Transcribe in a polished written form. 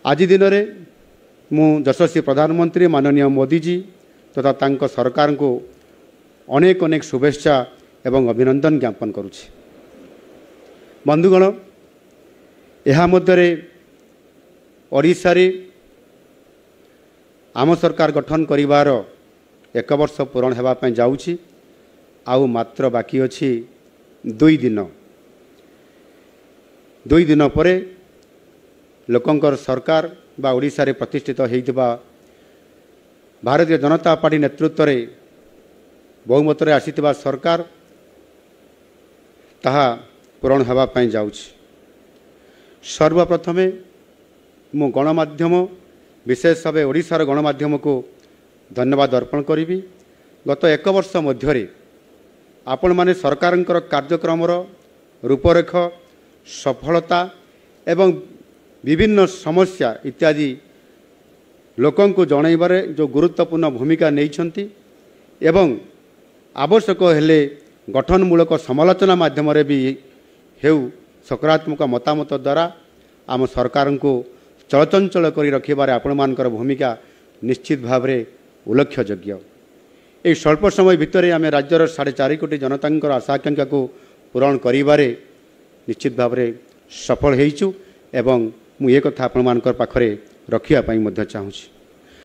आज दिन में मु यशस्वी प्रधानमंत्री माननीय मोदी जी तथा तांको सरकार को अनेक अनेक शुभेच्छा एवं अभिनंदन ज्ञापन करुछि। बंधुगण यह मध्य ओडिशा रे आम सरकार गठन करिवार 1 वर्ष पूरण हेबा पय जाउछि। आउ मात्र बाकी अछि 2 दिन पर लोकंकर सरकार बा ओडिशा रे प्रतिष्ठित होइतिबा भारतीय जनता पार्टी नेतृत्व रे बहुमत रे आसीतिबा सरकार ताहा पूरण हेबा पय जाउछि। सर्वप्रथमे मु गणमाध्यम विशेष भाव ओडिशार गणमाध्यम को धन्यवाद अर्पण करी। गत 1 वर्ष मध्य आपण माने सरकारंकर कार्यक्रम रूपरेख सफलता एवं विभिन्न समस्या इत्यादि लोकं को जनइबारे जो गुरुत्वपूर्ण भूमिका नहीं एवं आवश्यक हेले गठनमूलक समालोचना माध्यम भी हेउ सकारात्मक मतामत द्वारा आम सरकार को चलचंचल कर रखिबारे आपण मानकर भूमिका निश्चित भाव में उल्लेखयोग्य। यह स्वल्प समय भितर आम राज्यर 4.5 कोटी जनता आशा आकांक्षा को पूरण करिबारे निश्चित भाव में सफल होइछु एवं मु ये कथा आपण मानकर पाखरे रखिया पई मध्य चाहूछि।